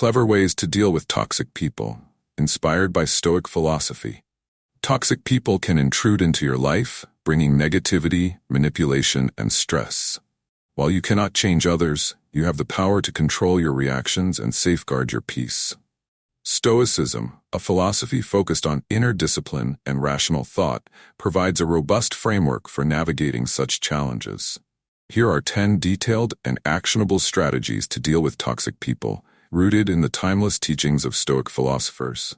Clever ways to deal with toxic people, inspired by Stoic philosophy. Toxic people can intrude into your life, bringing negativity, manipulation, and stress. While you cannot change others, you have the power to control your reactions and safeguard your peace. Stoicism, a philosophy focused on inner discipline and rational thought, provides a robust framework for navigating such challenges. Here are 10 detailed and actionable strategies to deal with toxic people, rooted in the timeless teachings of Stoic philosophers.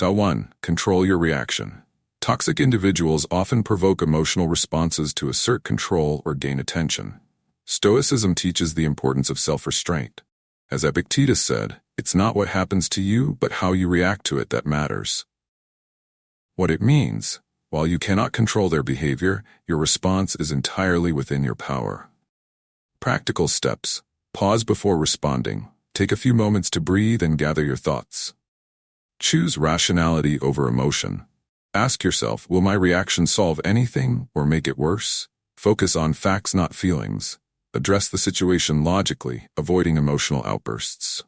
1. Control your reaction. Toxic individuals often provoke emotional responses to assert control or gain attention. Stoicism teaches the importance of self-restraint. As Epictetus said, "It's not what happens to you, but how you react to it that matters." What it means: while you cannot control their behavior, your response is entirely within your power. Practical steps. Pause before responding. Take a few moments to breathe and gather your thoughts. Choose rationality over emotion. Ask yourself, will my reaction solve anything or make it worse? Focus on facts, not feelings. Address the situation logically, avoiding emotional outbursts.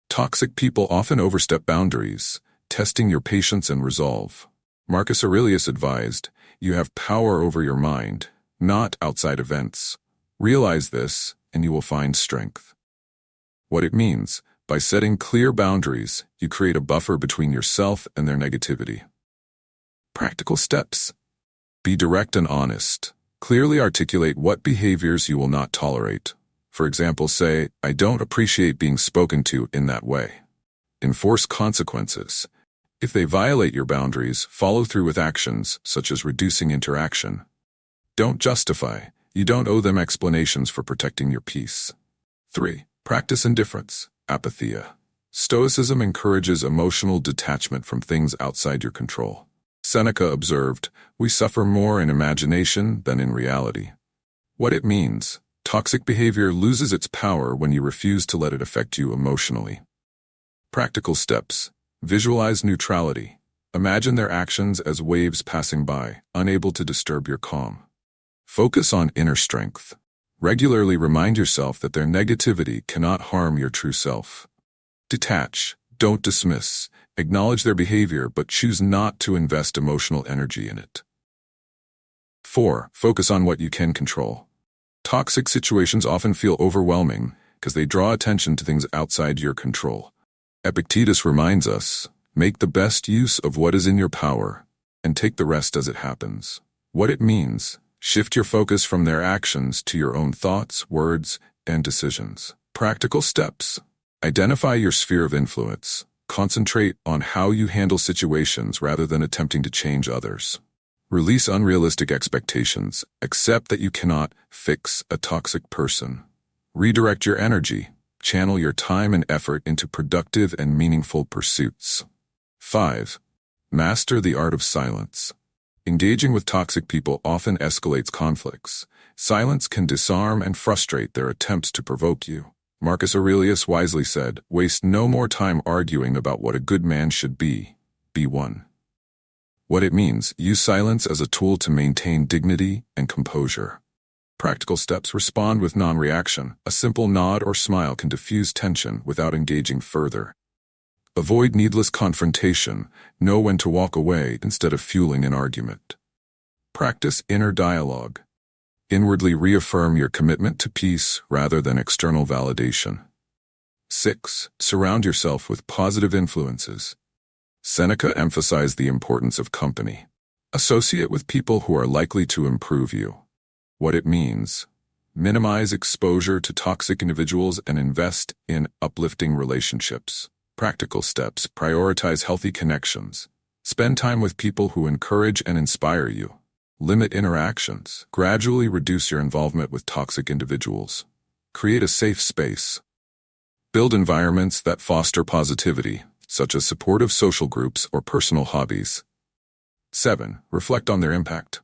Toxic people often overstep boundaries, testing your patience and resolve. Marcus Aurelius advised, "You have power over your mind, not outside events. Realize this, and you will find strength." What it means: by setting clear boundaries, you create a buffer between yourself and their negativity. Practical steps. Be direct and honest. Clearly articulate what behaviors you will not tolerate. For example, say, "I don't appreciate being spoken to in that way." Enforce consequences. If they violate your boundaries, follow through with actions, such as reducing interaction. Don't justify. You don't owe them explanations for protecting your peace. 3. Practice indifference. Apatheia. Stoicism encourages emotional detachment from things outside your control. Seneca observed, "We suffer more in imagination than in reality." What it means: toxic behavior loses its power when you refuse to let it affect you emotionally. Practical steps. Visualize neutrality. Imagine their actions as waves passing by, unable to disturb your calm. Focus on inner strength. Regularly remind yourself that their negativity cannot harm your true self. Detach. Don't dismiss. Acknowledge their behavior, but choose not to invest emotional energy in it. 4. Focus on what you can control. Toxic situations often feel overwhelming because they draw attention to things outside your control. Epictetus reminds us, "Make the best use of what is in your power, and take the rest as it happens." What it means: shift your focus from their actions to your own thoughts, words, and decisions. Practical steps. Identify your sphere of influence. Concentrate on how you handle situations rather than attempting to change others. Release unrealistic expectations. Accept that you cannot fix a toxic person. Redirect your energy. Channel your time and effort into productive and meaningful pursuits. 5. Master the art of silence. Engaging with toxic people often escalates conflicts. Silence can disarm and frustrate their attempts to provoke you. Marcus Aurelius wisely said, "Waste no more time arguing about what a good man should be. Be one." What it means: use silence as a tool to maintain dignity and composure. Practical steps. Respond with non-reaction. A simple nod or smile can diffuse tension without engaging further. Avoid needless confrontation. Know when to walk away instead of fueling an argument. Practice inner dialogue. Inwardly reaffirm your commitment to peace rather than external validation. 6. Surround yourself with positive influences. Seneca emphasized the importance of company. Associate with people who are likely to improve you. What it means: minimize exposure to toxic individuals and invest in uplifting relationships. Practical steps. Prioritize healthy connections. Spend time with people who encourage and inspire you. Limit interactions. Gradually reduce your involvement with toxic individuals. Create a safe space. Build environments that foster positivity, such as supportive social groups or personal hobbies. 7. Reflect on their impact.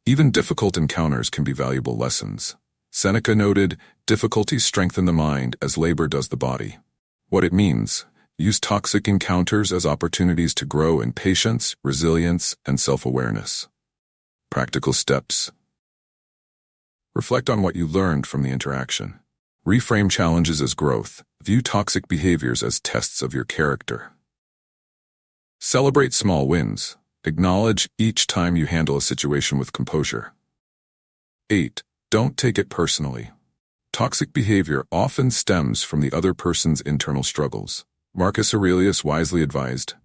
Even difficult encounters can be valuable lessons. Seneca noted, "Difficulties strengthen the mind as labor does the body." What it means: use toxic encounters as opportunities to grow in patience, resilience, and self-awareness. Practical steps. Reflect on what you learned from the interaction. Reframe challenges as growth. View toxic behaviors as tests of your character. Celebrate small wins. Acknowledge each time you handle a situation with composure. 8. Don't take it personally. Toxic behavior often stems from the other person's internal struggles. Marcus Aurelius wisely advised,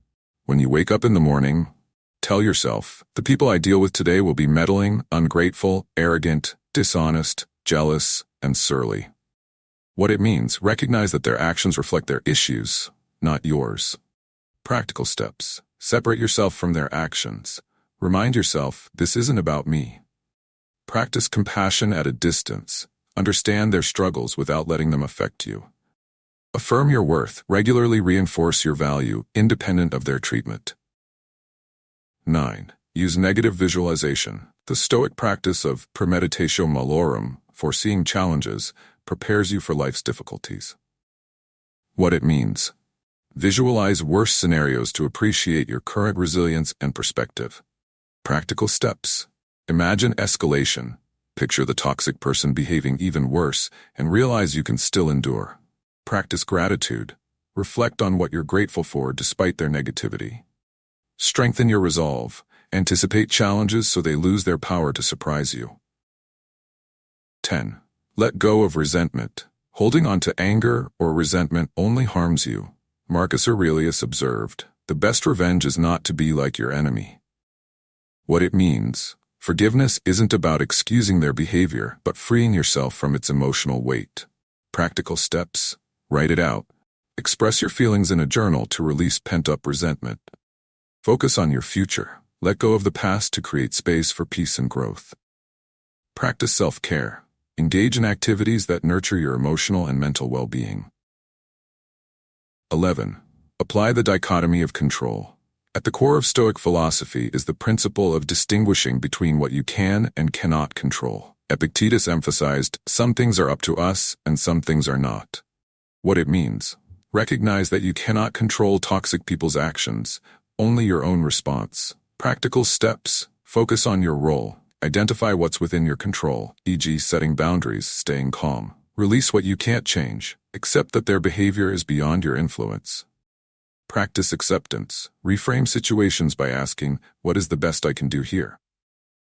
"When you wake up in the morning, tell yourself, the people I deal with today will be meddling, ungrateful, arrogant, dishonest, jealous, and surly." What it means, recognize that their actions reflect their issues, not yours. Practical steps. Separate yourself from their actions. Remind yourself, this isn't about me. Practice compassion at a distance. Understand their struggles without letting them affect you. Affirm your worth. Regularly reinforce your value, independent of their treatment. 9. Use negative visualization. The Stoic practice of premeditatio malorum, foreseeing challenges, prepares you for life's difficulties. What it means. Visualize worse scenarios to appreciate your current resilience and perspective. Practical steps. Imagine escalation. Picture the toxic person behaving even worse and realize you can still endure. Practice gratitude. Reflect on what you're grateful for despite their negativity. Strengthen your resolve. Anticipate challenges so they lose their power to surprise you. 10. Let go of resentment. Holding on to anger or resentment only harms you. Marcus Aurelius observed, "The best revenge is not to be like your enemy." What it means. Forgiveness isn't about excusing their behavior, but freeing yourself from its emotional weight. Practical steps. Write it out. Express your feelings in a journal to release pent-up resentment. Focus on your future. Let go of the past to create space for peace and growth. Practice self-care. Engage in activities that nurture your emotional and mental well-being. 11. Apply the dichotomy of control. At the core of Stoic philosophy is the principle of distinguishing between what you can and cannot control. Epictetus emphasized, some things are up to us and some things are not. What it means. Recognize that you cannot control toxic people's actions, only your own response. Practical steps. Focus on your role. Identify what's within your control, e.g. setting boundaries, staying calm. Release what you can't change. Accept that their behavior is beyond your influence. Practice acceptance. Reframe situations by asking, what is the best I can do here?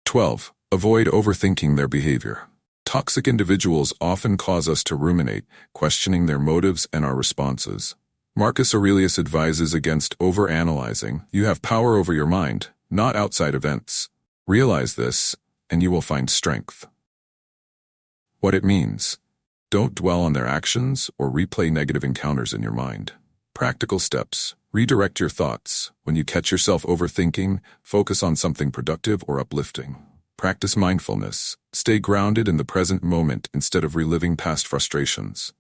12. Avoid overthinking their behavior. Toxic individuals often cause us to ruminate, questioning their motives and our responses. Marcus Aurelius advises against overanalyzing. You have power over your mind, not outside events. Realize this, and you will find strength. What it means. Don't dwell on their actions or replay negative encounters in your mind. Practical steps. Redirect your thoughts. When you catch yourself overthinking, focus on something productive or uplifting. Practice mindfulness. Stay grounded in the present moment instead of reliving past frustrations.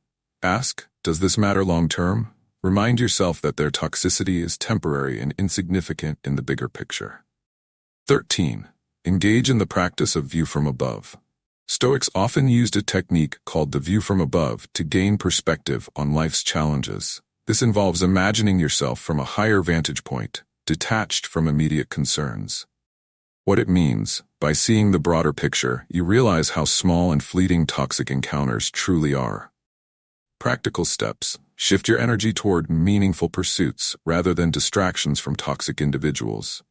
Ask, does this matter long-term? Remind yourself that their toxicity is temporary and insignificant in the bigger picture. 13. Engage in the practice of view from above. Stoics often used a technique called the view from above to gain perspective on life's challenges. This involves imagining yourself from a higher vantage point, detached from immediate concerns. What it means, by seeing the broader picture, you realize how small and fleeting toxic encounters truly are. Practical steps. Shift your energy toward meaningful pursuits rather than distractions from toxic individuals.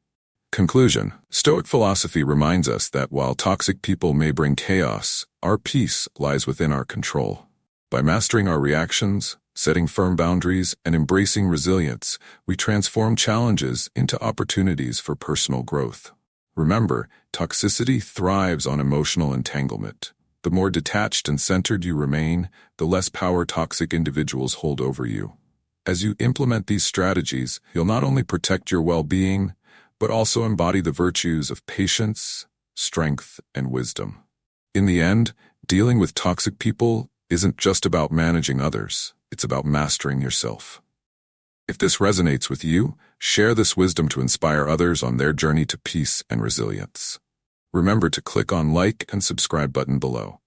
Conclusion. Stoic philosophy reminds us that while toxic people may bring chaos, our peace lies within our control. By mastering our reactions, setting firm boundaries, and embracing resilience, we transform challenges into opportunities for personal growth. Remember, toxicity thrives on emotional entanglement. The more detached and centered you remain, the less power toxic individuals hold over you. As you implement these strategies, you'll not only protect your well-being, but also embody the virtues of patience, strength, and wisdom. In the end, dealing with toxic people isn't just about managing others, it's about mastering yourself. If this resonates with you, share this wisdom to inspire others on their journey to peace and resilience. Remember to click on like and subscribe button below.